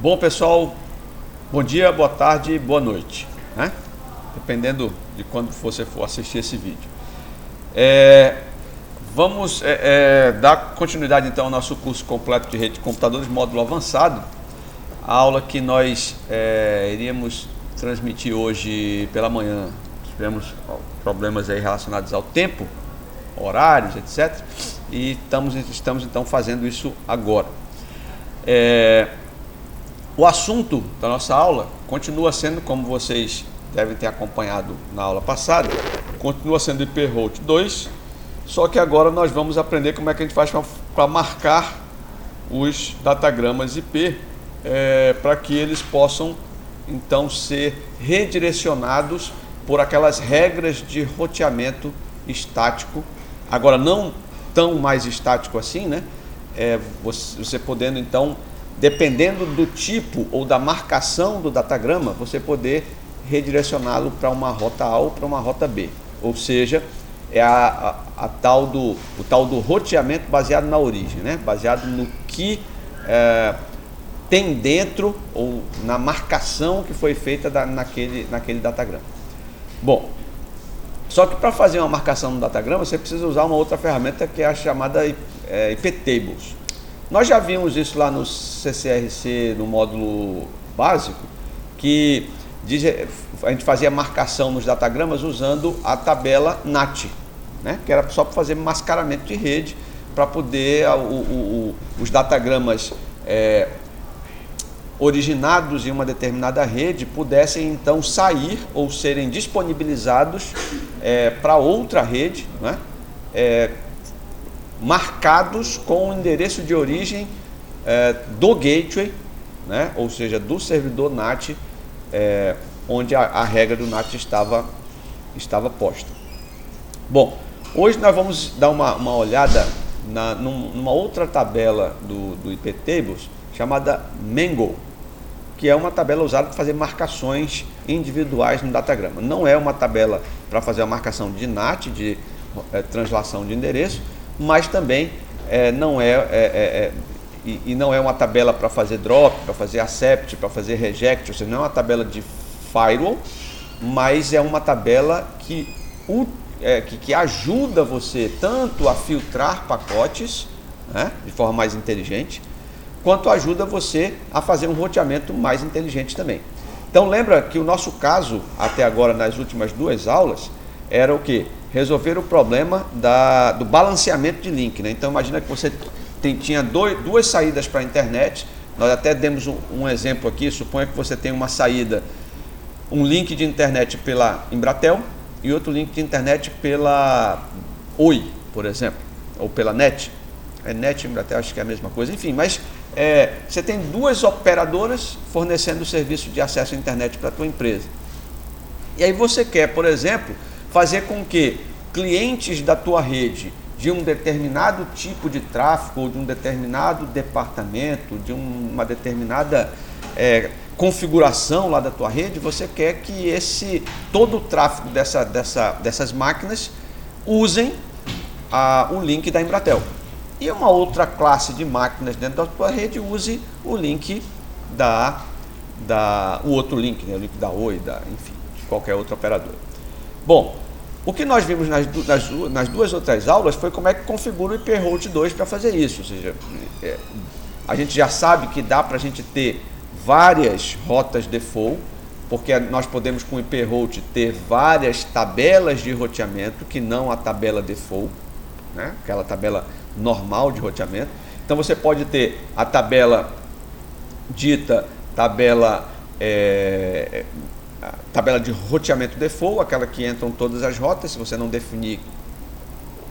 Bom, pessoal, bom dia, boa tarde, boa noite, né? Dependendo de quando você for assistir esse vídeo. Vamos dar continuidade então ao nosso curso completo de rede de computadores, módulo avançado. A aula que nós iríamos transmitir hoje pela manhã. Tivemos problemas aí relacionados ao tempo, horários, etc. E estamos então fazendo isso agora. O assunto da nossa aula continua sendo, como vocês devem ter acompanhado na aula passada, continua sendo IP-Route 2, só que agora nós vamos aprender como é que a gente faz para marcar os datagramas IP, para que eles possam então ser redirecionados por aquelas regras de roteamento estático. Agora não tão mais estático assim, né? Você podendo então, dependendo do tipo ou da marcação do datagrama, você poder redirecioná-lo para uma rota A ou para uma rota B. Ou seja, é o tal do roteamento baseado na origem, né? Baseado no que tem dentro ou na marcação que foi feita naquele datagrama. Bom, só que para fazer uma marcação no datagrama, você precisa usar uma outra ferramenta que é a chamada IP-Tables. Nós já vimos isso lá no CCRC, no módulo básico, que a gente fazia marcação nos datagramas usando a tabela NAT, né? Que era só para fazer mascaramento de rede, para poder os datagramas originados em uma determinada rede pudessem então sair ou serem disponibilizados para outra rede, né? Marcados com o endereço de origem do gateway, né? Ou seja, do servidor NAT, onde a regra do NAT estava posta. Bom, hoje nós vamos dar uma olhada numa outra tabela do IP-Tables chamada Mango, que é uma tabela usada para fazer marcações individuais no datagrama. Não é uma tabela para fazer a marcação de NAT, de translação de endereço, mas também não é uma tabela para fazer drop, para fazer accept, para fazer reject, ou seja, não é uma tabela de firewall, mas é uma tabela que ajuda você tanto a filtrar pacotes, né, de forma mais inteligente, quanto ajuda você a fazer um roteamento mais inteligente também. Então lembra que o nosso caso, até agora nas últimas duas aulas, era o quê? Resolver o problema do balanceamento de link, né? Então imagina que você tinha duas saídas para a internet. Nós até demos um exemplo aqui. Suponha que você tem uma saída, um link de internet pela Embratel e outro link de internet pela Oi, por exemplo, ou pela NET. NET e Embratel acho que é a mesma coisa, enfim, mas você tem duas operadoras fornecendo o serviço de acesso à internet para a tua empresa. E aí você quer, por exemplo, fazer com que clientes da tua rede de um determinado tipo de tráfego, ou de um determinado departamento, de uma determinada configuração lá da tua rede, você quer que todo o tráfego dessas máquinas usem o link da Embratel. E uma outra classe de máquinas dentro da tua rede use o link o outro link, né? O link da Oi, enfim, de qualquer outra operadora. Bom, o que nós vimos nas duas outras aulas foi como é que configura o IP-Route 2 para fazer isso. Ou seja, a gente já sabe que dá para a gente ter várias rotas default, porque nós podemos com o IP-Route ter várias tabelas de roteamento, que não a tabela default, né? Aquela tabela normal de roteamento. Então você pode ter a tabela dita tabela de roteamento default, aquela que entram todas as rotas, se você não definir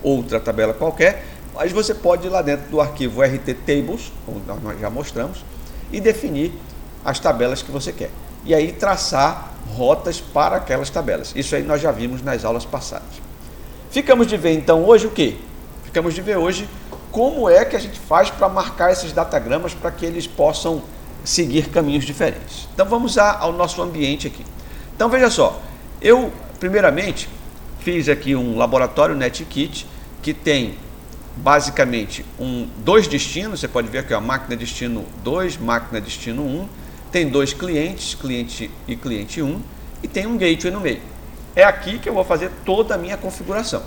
outra tabela qualquer, mas você pode ir lá dentro do arquivo RT-Tables, como nós já mostramos, e definir as tabelas que você quer. E aí traçar rotas para aquelas tabelas. Isso aí nós já vimos nas aulas passadas. Ficamos de ver então hoje o quê? Ficamos de ver hoje como é que a gente faz para marcar esses datagramas para que eles possam seguir caminhos diferentes. Então vamos ao nosso ambiente aqui. Então veja só, eu primeiramente fiz aqui um laboratório NetKit que tem basicamente dois destinos. Você pode ver aqui, ó, máquina destino 2, máquina destino 1, tem dois clientes, cliente e cliente 1, e tem um gateway no meio. É aqui que eu vou fazer toda a minha configuração.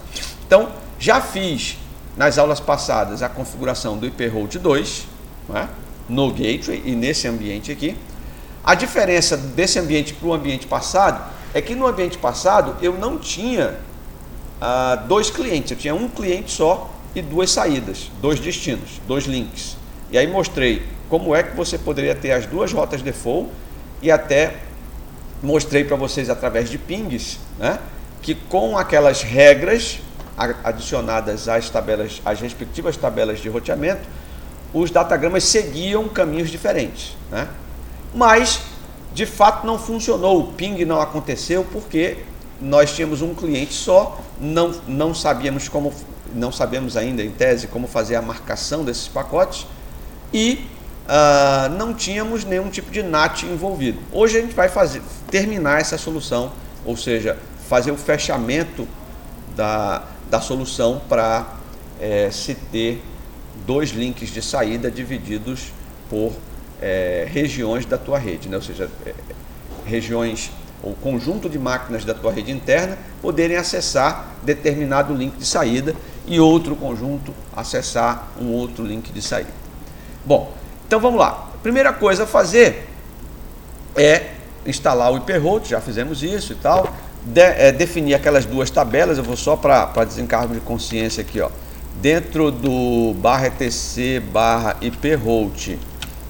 Então, já fiz nas aulas passadas a configuração do IP Route 2, né, no gateway e nesse ambiente aqui. A diferença desse ambiente para o ambiente passado é que no ambiente passado eu não tinha dois clientes, eu tinha um cliente só e duas saídas, dois destinos, dois links. E aí mostrei como é que você poderia ter as duas rotas default e até mostrei para vocês através de pings, né, que com aquelas regras adicionadas às tabelas, às respectivas tabelas de roteamento, os datagramas seguiam caminhos diferentes, né? Mas de fato não funcionou, o ping não aconteceu porque nós tínhamos um cliente só, não sabíamos ainda em tese como fazer a marcação desses pacotes e não tínhamos nenhum tipo de NAT envolvido. Hoje a gente vai terminar essa solução, ou seja, fazer o fechamento da solução para se ter dois links de saída divididos por regiões da tua rede, né? Ou seja, regiões ou conjunto de máquinas da tua rede interna poderem acessar determinado link de saída e outro conjunto acessar um outro link de saída. Bom, então vamos lá. Primeira coisa a fazer é instalar o IP Route, já fizemos isso e tal, definir aquelas duas tabelas. Eu vou só para desencargo de consciência aqui, ó. Dentro do /etc /IP Route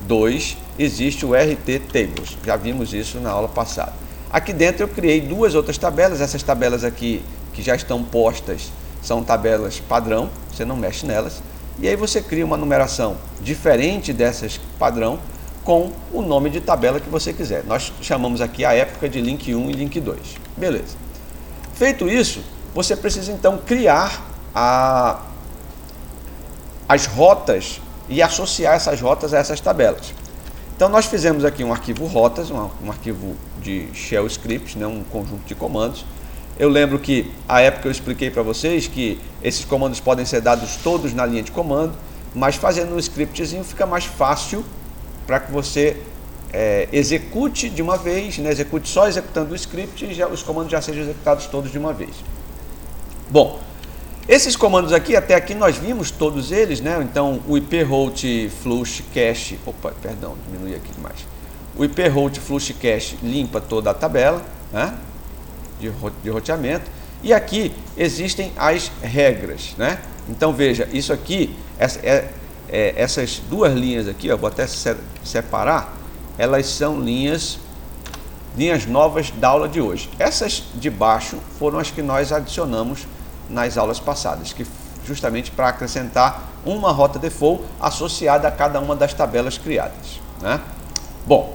2 existe o RT Tables, já vimos isso na aula passada. Aqui dentro eu criei duas outras tabelas. Essas tabelas aqui que já estão postas são tabelas padrão, você não mexe nelas, e aí você cria uma numeração diferente dessas padrão com o nome de tabela que você quiser. Nós chamamos aqui a época de link 1 e link 2. Beleza. Feito isso, você precisa então criar as rotas e associar essas rotas a essas tabelas. Então nós fizemos aqui um arquivo rotas, um arquivo de shell scripts, né, um conjunto de comandos. Eu lembro que à época eu expliquei para vocês que esses comandos podem ser dados todos na linha de comando, mas fazendo um scriptzinho fica mais fácil para que você execute de uma vez, né, execute só executando o script e os comandos já sejam executados todos de uma vez. Bom, esses comandos aqui, até aqui nós vimos todos eles, né? Então o IP Route Flush Cache, diminui aqui demais. O IP Route Flush Cache limpa toda a tabela, né, de roteamento, e aqui existem as regras, né? Então veja, isso aqui, essas duas linhas aqui, ó, vou até separar, elas são linhas novas da aula de hoje. Essas de baixo foram as que nós adicionamos nas aulas passadas, que justamente para acrescentar uma rota default associada a cada uma das tabelas criadas, né? Bom,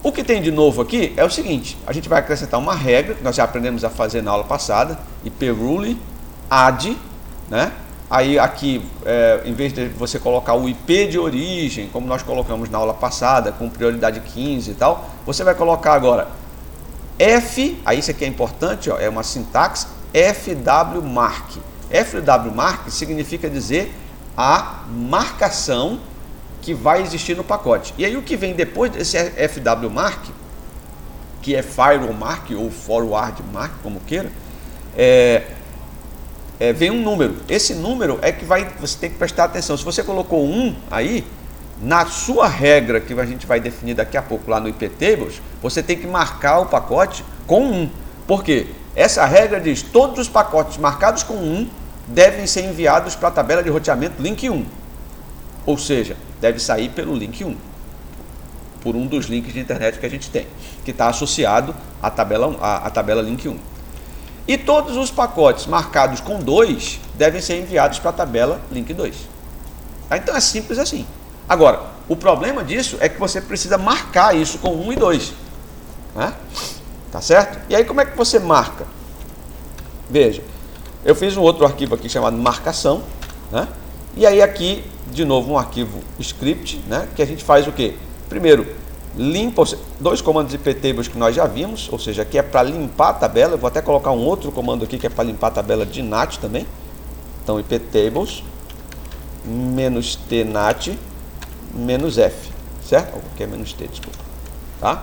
o que tem de novo aqui é o seguinte: a gente vai acrescentar uma regra que nós já aprendemos a fazer na aula passada, IP Rule add, né? Aí aqui, em vez de você colocar o IP de origem, como nós colocamos na aula passada, com prioridade 15 e tal, você vai colocar agora F, aí isso aqui é importante, ó, é uma sintaxe, FWMark. FWMark significa dizer a marcação que vai existir no pacote. E aí o que vem depois desse FWMark, que é Firewall Mark ou Forward Mark, como queira, vem um número. Esse número é que você tem que prestar atenção. Se você colocou 1 aí, na sua regra, que a gente vai definir daqui a pouco lá no IP Tables, você tem que marcar o pacote com 1. Por quê? Essa regra diz: todos os pacotes marcados com 1 devem ser enviados para a tabela de roteamento link 1. Ou seja, deve sair pelo link 1. Por um dos links de internet que a gente tem, que está associado à tabela link 1. E todos os pacotes marcados com 2 devem ser enviados para a tabela link 2. Então é simples assim. Agora, o problema disso é que você precisa marcar isso com 1 e 2. Né? Tá certo? E aí como é que você marca? Veja, eu fiz um outro arquivo aqui chamado marcação, né? E aí aqui, de novo, um arquivo script, né? Que a gente faz o quê? Primeiro, limpa dois comandos IP Tables que nós já vimos, ou seja, aqui é para limpar a tabela. Eu vou até colocar um outro comando aqui que é para limpar a tabela de NAT também. Então IP Tables, "-t nat "-f", certo? Ou que é "-t", desculpa, tá?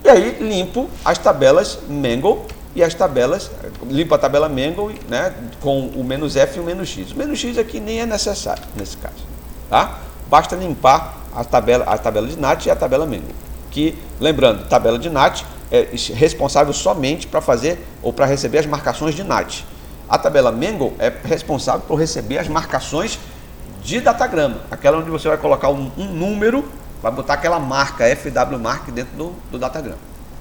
E aí limpo as tabelas Mangle e as tabelas, limpo a tabela Mangle, né, com o "-f" e o "-x". O "-x" aqui nem é necessário nesse caso, tá? Basta limpar a tabela de nat e a tabela Mangle, que, lembrando, tabela de nat é responsável somente para fazer ou para receber as marcações de nat. A tabela Mangle é responsável por receber as marcações de datagrama, aquela onde você vai colocar um número, vai botar aquela marca FWMark dentro do datagrama,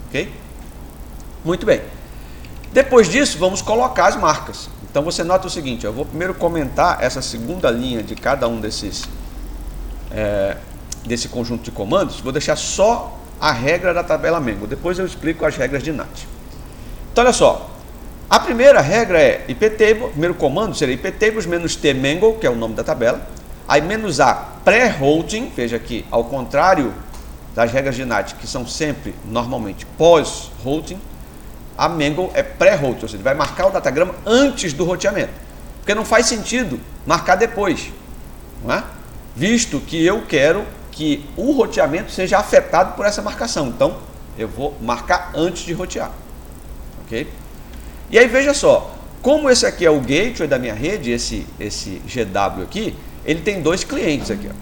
ok? Muito bem. Depois disso, vamos colocar as marcas. Então você nota o seguinte, eu vou primeiro comentar essa segunda linha de cada um desse conjunto de comandos, vou deixar só a regra da tabela Mangle, depois eu explico as regras de nat. Então olha só, a primeira regra é iptable, o primeiro comando seria iptables "-t Mangle", que é o nome da tabela, aí "-a pré-routing", veja aqui, ao contrário das regras de nat, que são sempre, normalmente, pós-routing, a Mangle é pré-routing, ou seja, vai marcar o datagrama antes do roteamento, porque não faz sentido marcar depois, não é? Visto que eu quero que o roteamento seja afetado por essa marcação, então eu vou marcar antes de rotear, ok? E aí veja só, como esse aqui é o gateway da minha rede, esse GW aqui, ele tem dois clientes aqui, ó.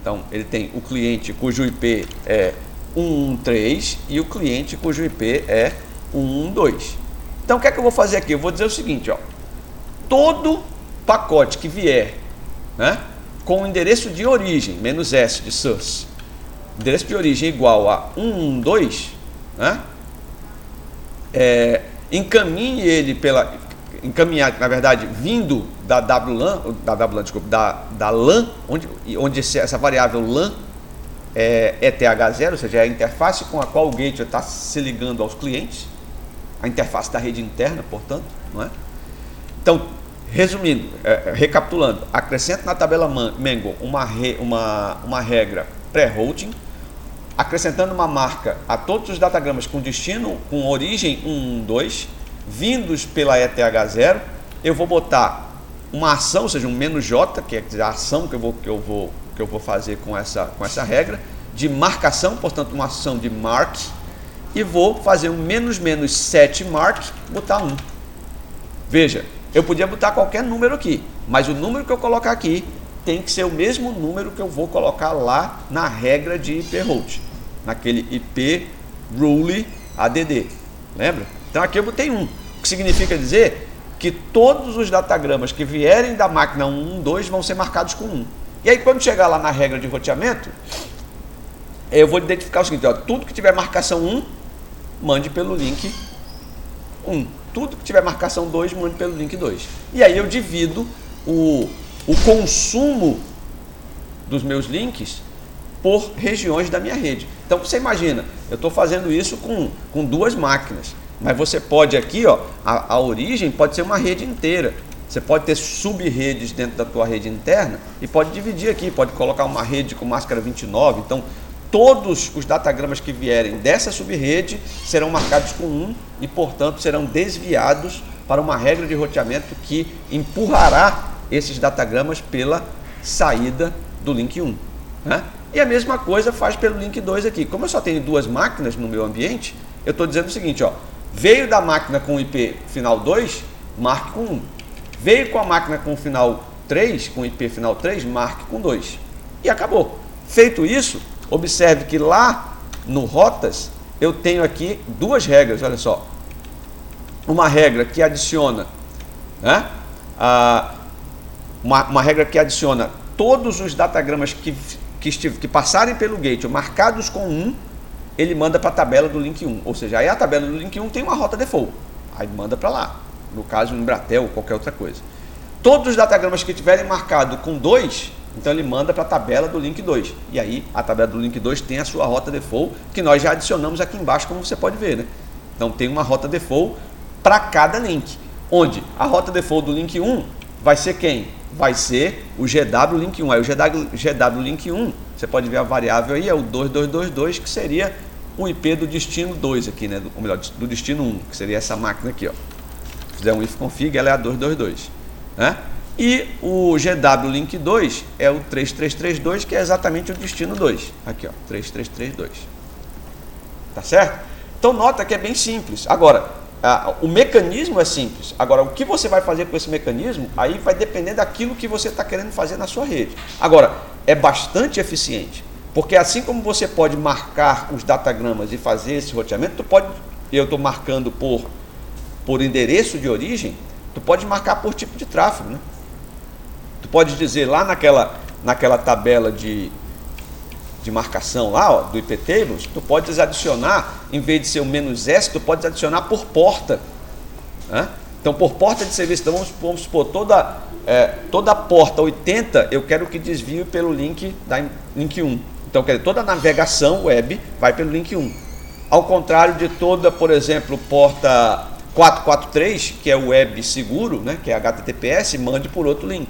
Então ele tem o cliente cujo IP é 113 e o cliente cujo IP é 112. Então o que é que eu vou fazer aqui? Eu vou dizer o seguinte, ó, todo pacote que vier, né, com o endereço de origem, "-s" de source, endereço de origem igual a 112, né, encaminhe ele encaminhar, na verdade, vindo da WLAN, desculpa, da LAN, onde essa variável LAN é ETH0, ou seja, é a interface com a qual o gateway está se ligando aos clientes, a interface da rede interna, portanto, não é? Então, resumindo, recapitulando, acrescento na tabela Mangle uma regra pré-routing, acrescentando uma marca a todos os datagramas com destino, com origem 112, vindos pela ETH0, eu vou botar uma ação, ou seja, um "-j", que é a ação que eu vou fazer com essa regra, de marcação, portanto uma ação de mark, e vou fazer um "-7 mark, botar 1. Veja, eu podia botar qualquer número aqui, mas o número que eu colocar aqui tem que ser o mesmo número que eu vou colocar lá na regra de IP route, naquele IP rule add. Lembra? Então aqui eu botei 1, o que significa dizer que todos os datagramas que vierem da máquina 112 vão ser marcados com 1. E aí quando chegar lá na regra de roteamento, eu vou identificar o seguinte, ó, tudo que tiver marcação 1, mande pelo link 1. Tudo que tiver marcação 2, mande pelo link 2. E aí eu divido o consumo dos meus links por regiões da minha rede. Então você imagina, eu estou fazendo isso com duas máquinas, mas você pode aqui, ó, a origem pode ser uma rede inteira. Você pode ter sub-redes dentro da tua rede interna e pode dividir aqui, pode colocar uma rede com máscara 29. Então todos os datagramas que vierem dessa sub-rede serão marcados com 1 e, portanto, serão desviados para uma regra de roteamento que empurrará esses datagramas pela saída do link 1. Né? E a mesma coisa faz pelo link 2 aqui. Como eu só tenho duas máquinas no meu ambiente, eu estou dizendo o seguinte, ó, veio da máquina com IP final 2, marque com 1. Veio com a máquina com final 3, com IP final 3, marque com 2. E acabou. Feito isso, observe que lá no rotas eu tenho aqui duas regras, olha só. Uma regra que adiciona, né, uma regra que adiciona todos os datagramas que passarem pelo gateway marcados com 1, ele manda para a tabela do link 1. Ou seja, aí a tabela do link 1 tem uma rota default, aí manda para lá. No caso, no Embratel ou qualquer outra coisa. Todos os datagramas que tiverem marcado com 2, então ele manda para a tabela do link 2. E aí a tabela do link 2 tem a sua rota default, que nós já adicionamos aqui embaixo, como você pode ver, né? Então tem uma rota default para cada link. Onde a rota default do link 1 vai ser quem? Vai ser o GW link 1. Aí o GW link 1, você pode ver a variável aí, é o 2222, que seria o IP do destino 2 aqui, né? Ou melhor, do destino 1, que seria essa máquina aqui, ó. Se fizer um if config, ela é a 222, né? E o GW Link 2 é o 3332, que é exatamente o destino 2. Aqui, ó, 3332. Tá certo? Então nota que é bem simples. Agora, o mecanismo é simples. Agora, o que você vai fazer com esse mecanismo, aí vai depender daquilo que você está querendo fazer na sua rede. Agora, é bastante eficiente, porque assim como você pode marcar os datagramas e fazer esse roteamento, eu estou marcando por endereço de origem, tu pode marcar por tipo de tráfego, né? Tu pode dizer lá naquela tabela de marcação lá, ó, do IP Tables, tu pode adicionar, em vez de ser o "-s", tu pode adicionar por porta, né? Então, por porta de serviço, então, vamos supor, toda a porta 80, eu quero que desvie pelo link 1. Então, quer dizer, toda a navegação web vai pelo link 1. Ao contrário de toda, por exemplo, porta 443, que é o web seguro, né, que é HTTPS, mande por outro link.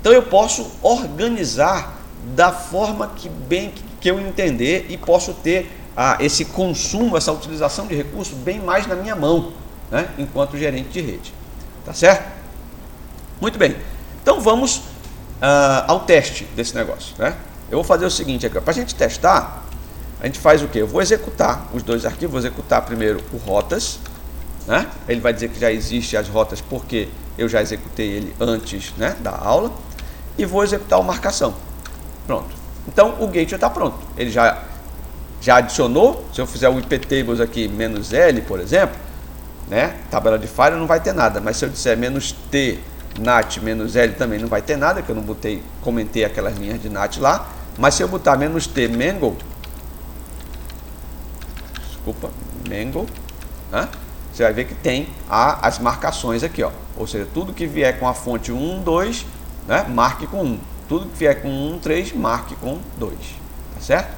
Então eu posso organizar da forma que eu entender e posso ter esse consumo, essa utilização de recursos bem mais na minha mão, né, enquanto gerente de rede. Tá certo? Muito bem. Então vamos ao teste desse negócio, né? Eu vou fazer o seguinte aqui, para a gente testar, a gente faz o quê? Eu vou executar os dois arquivos, vou executar primeiro o rotas, né? Ele vai dizer que já existe as rotas porque eu já executei ele antes, né, da aula, e vou executar o marcação. Pronto. Então o gateway está pronto. Ele já adicionou. Se eu fizer o IP tables aqui "-l", por exemplo, né, tabela de falha, não vai ter nada. Mas se eu disser "-t nat "-l", também não vai ter nada, que eu não comentei aquelas linhas de nat lá. Mas se eu botar "-t mangle", né, você vai ver que tem as marcações aqui, ó. Ou seja, tudo que vier com a fonte 1, 2, né, marque com 1. Tudo que vier com 1, 3, marque com 2. Tá certo?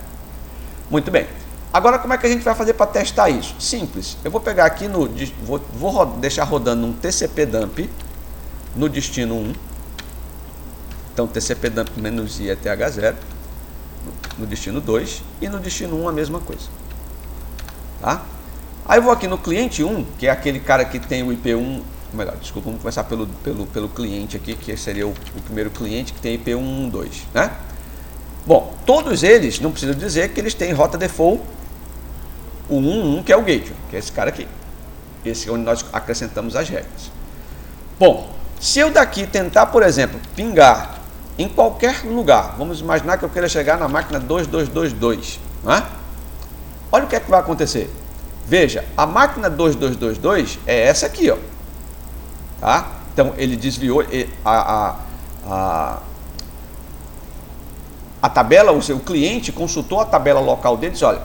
Muito bem. Agora, como é que a gente vai fazer para testar isso? Simples. Eu vou pegar aqui vou deixar rodando um TCP dump no destino 1. Então, TCP dump -i até "-0", no destino 2, e no destino 1 a mesma coisa. Tá? Aí eu vou aqui no cliente 1, que é aquele cara que tem o IP1, melhor, desculpa, vamos começar pelo cliente aqui, que seria o primeiro cliente que tem IP 112, né? Bom, todos eles, não preciso dizer que eles têm rota default o 11, que é o gateway, que é esse cara aqui. Esse é onde nós acrescentamos as regras. Bom, se eu daqui tentar, por exemplo, pingar em qualquer lugar, vamos imaginar que eu queira chegar na máquina 2222, né? Olha o que é que vai acontecer. Veja, a máquina 2222 é essa aqui, ó. Tá? Então ele desviou a tabela, o seu cliente consultou a tabela local deles, olha,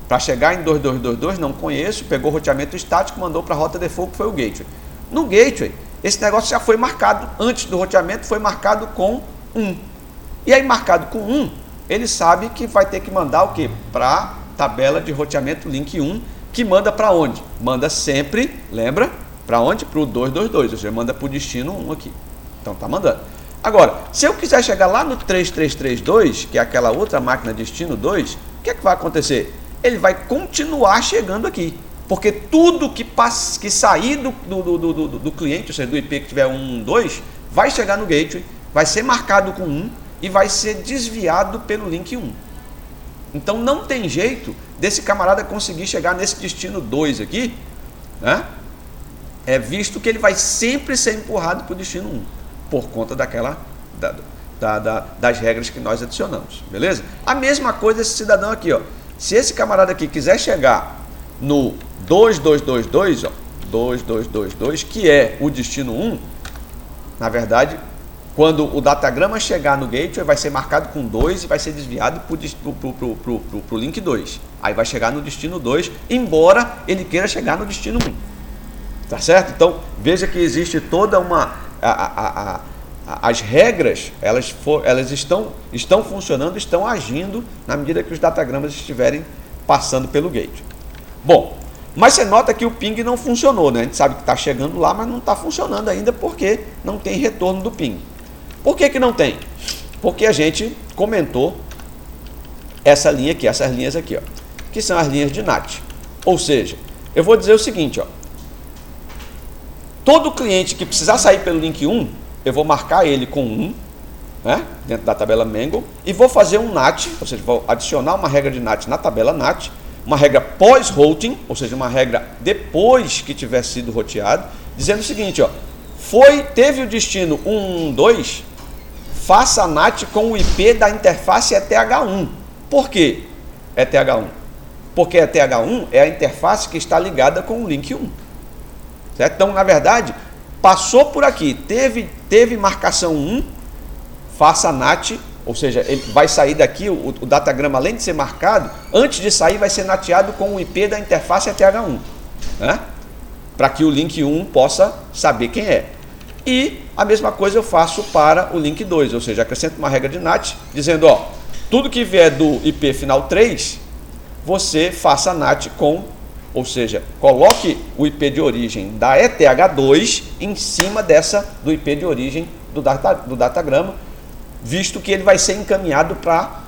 para chegar em 2222 não conheço, pegou o roteamento estático, mandou para a rota default, que foi o gateway. No gateway, esse negócio já foi marcado, antes do roteamento foi marcado com 1. E aí marcado com 1, ele sabe que vai ter que mandar o quê? Para a tabela de roteamento link 1, que manda para onde? Manda sempre, lembra? Para onde? Para o 222, ou seja, manda para o destino 1 aqui. Então tá mandando. Agora, se eu quiser chegar lá no 3332, que é aquela outra máquina destino 2, o que é que vai acontecer? Ele vai continuar chegando aqui. Porque tudo que sair do cliente, ou seja, do IP que tiver 1, 2, vai chegar no gateway, vai ser marcado com 1 e vai ser desviado pelo link 1. Então não tem jeito desse camarada conseguir chegar nesse destino 2 aqui, né? Visto que ele vai sempre ser empurrado para o destino 1, por conta das regras que nós adicionamos, beleza? A mesma coisa esse cidadão aqui, ó. Se esse camarada aqui quiser chegar no 2222, ó, 2222, que é o destino 1, na verdade, quando o datagrama chegar no gateway, vai ser marcado com 2 e vai ser desviado para o link 2. Aí vai chegar no destino 2, embora ele queira chegar no destino 1. Tá certo? Então, veja que existe toda uma... as regras, elas estão funcionando, estão agindo na medida que os datagramas estiverem passando pelo gateway. Bom, mas você nota que o ping não funcionou, né? A gente sabe que está chegando lá, mas não está funcionando ainda porque não tem retorno do ping. Por que não tem? Porque a gente comentou essa linha aqui, essas linhas aqui, ó, que são as linhas de NAT. Ou seja, eu vou dizer o seguinte, ó, todo cliente que precisar sair pelo link 1, eu vou marcar ele com 1, né, dentro da tabela Mangle, e vou fazer um NAT, ou seja, vou adicionar uma regra de NAT na tabela NAT, uma regra pós-routing, ou seja, uma regra depois que tiver sido roteado, dizendo o seguinte, ó, teve o destino 112, faça NAT com o IP da interface ETH1. Por que ETH1? Porque ETH1 é a interface que está ligada com o link 1. Certo? Então, na verdade, passou por aqui, teve marcação 1, faça NAT, ou seja, ele vai sair daqui, o datagrama, além de ser marcado, antes de sair vai ser nateado com o IP da interface ETH1, né? Para que o link 1 possa saber quem é. E a mesma coisa eu faço para o link 2, ou seja, acrescento uma regra de NAT, dizendo, ó, tudo que vier do IP final 3, você faça NAT com, ou seja, coloque o IP de origem da ETH2 em cima do IP de origem do datagrama, visto que ele vai ser encaminhado para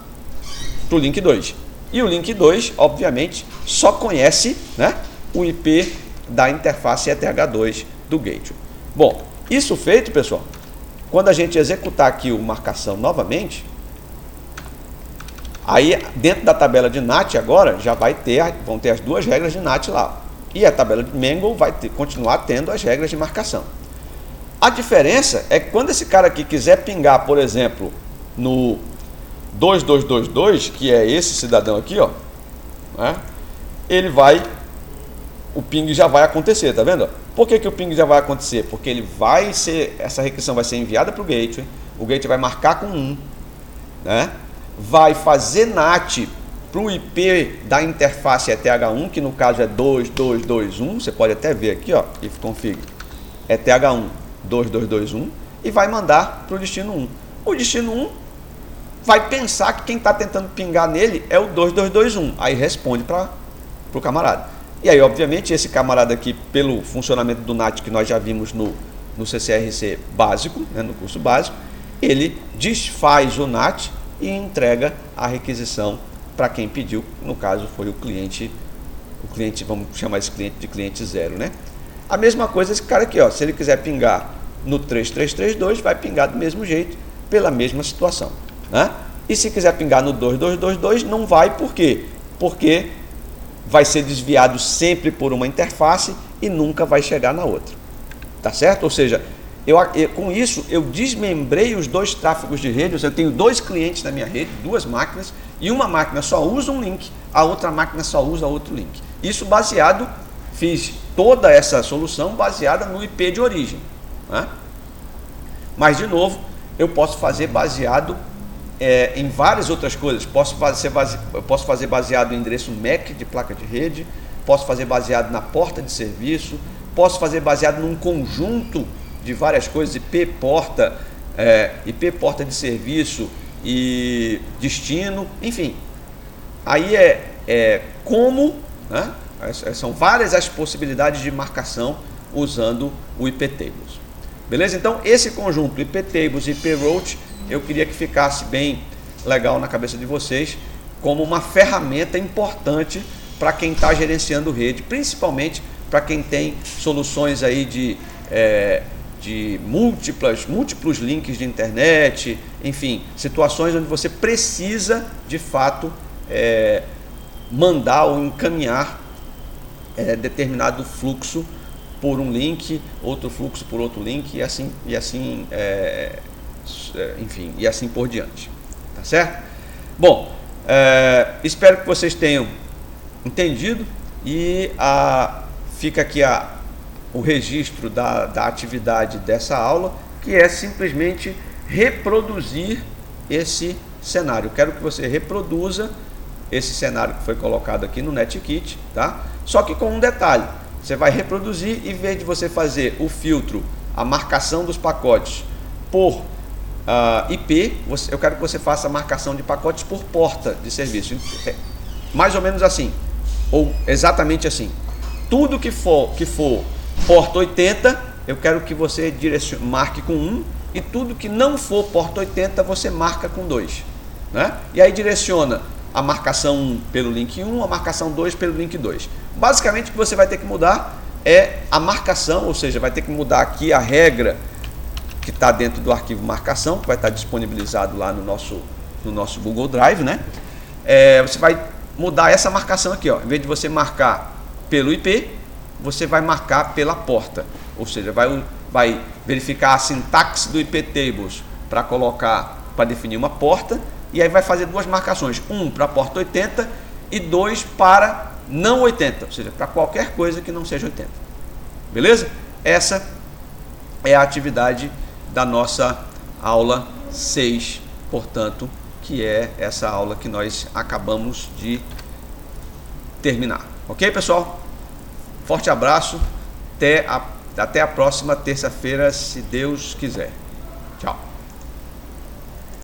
o link 2. E o link 2, obviamente, só conhece, né, o IP da interface ETH2 do gateway. Bom, isso feito, pessoal, quando a gente executar aqui o marcação novamente, aí dentro da tabela de NAT agora já vão ter as duas regras de NAT lá. E a tabela de Mangle vai continuar tendo as regras de marcação. A diferença é que quando esse cara aqui quiser pingar, por exemplo, no 2222, que é esse cidadão aqui, ó, né, o ping já vai acontecer, tá vendo? Por que o ping já vai acontecer? Porque essa requisição vai ser enviada para o gateway vai marcar com 1, né? Vai fazer NAT para o IP da interface ETH1, que no caso é 2221, você pode até ver aqui, ó, if config ETH1 2221, e vai mandar para o destino 1. O destino 1 vai pensar que quem está tentando pingar nele é o 2221, aí responde para o camarada. E aí, obviamente, esse camarada aqui, pelo funcionamento do NAT que nós já vimos no CCRC básico, né, no curso básico, ele desfaz o NAT e entrega a requisição para quem pediu, no caso foi o cliente, vamos chamar esse cliente de cliente 0, né? A mesma coisa esse cara aqui, ó, se ele quiser pingar no 3332, vai pingar do mesmo jeito, pela mesma situação, né? E se quiser pingar no 2222, não vai, por quê? Porque vai ser desviado sempre por uma interface e nunca vai chegar na outra, tá certo? Ou seja, com isso eu desmembrei os dois tráfegos de rede. Eu tenho dois clientes na minha rede, duas máquinas, e uma máquina só usa um link, a outra máquina só usa outro link. Isso fiz toda essa solução baseada no IP de origem, né? Mas de novo, eu posso fazer baseado em várias outras coisas. Eu posso fazer baseado em endereço MAC de placa de rede, posso fazer baseado na porta de serviço, posso fazer baseado num conjunto de várias coisas, IP porta de serviço e destino, enfim. Aí né? São várias as possibilidades de marcação usando o IP Tables. Beleza? Então, esse conjunto IP Tables e IP Route, eu queria que ficasse bem legal na cabeça de vocês, como uma ferramenta importante para quem está gerenciando rede, principalmente para quem tem soluções aí de múltiplos links de internet, enfim, situações onde você precisa de fato mandar ou encaminhar determinado fluxo por um link, outro fluxo por outro link e assim por diante, tá certo? Bom, espero que vocês tenham entendido e fica aqui o registro da atividade dessa aula, que é simplesmente reproduzir esse cenário. Eu quero que você reproduza esse cenário que foi colocado aqui no NetKit, tá? Só que com um detalhe, você vai reproduzir, em vez de você fazer o filtro, a marcação dos pacotes por IP, eu quero que você faça a marcação de pacotes por porta de serviço. Mais ou menos assim, ou exatamente assim. Tudo que for porta 80, eu quero que você marque com 1, e tudo que não for porta 80, você marca com 2. Né? E aí direciona a marcação 1 pelo link 1, a marcação 2 pelo link 2. Basicamente o que você vai ter que mudar é a marcação, ou seja, vai ter que mudar aqui a regra que está dentro do arquivo marcação, que vai estar disponibilizado lá no nosso Google Drive, né? Você vai mudar essa marcação aqui, ó. Em vez de você marcar pelo IP, você vai marcar pela porta, ou seja, vai verificar a sintaxe do IP tables para colocar, para definir uma porta, e aí vai fazer duas marcações, um para a porta 80 e 2 para não 80, ou seja, para qualquer coisa que não seja 80. Beleza? Essa é a atividade da nossa aula 6, portanto, que é essa aula que nós acabamos de terminar. Ok, pessoal? Forte abraço, até a próxima terça-feira, se Deus quiser.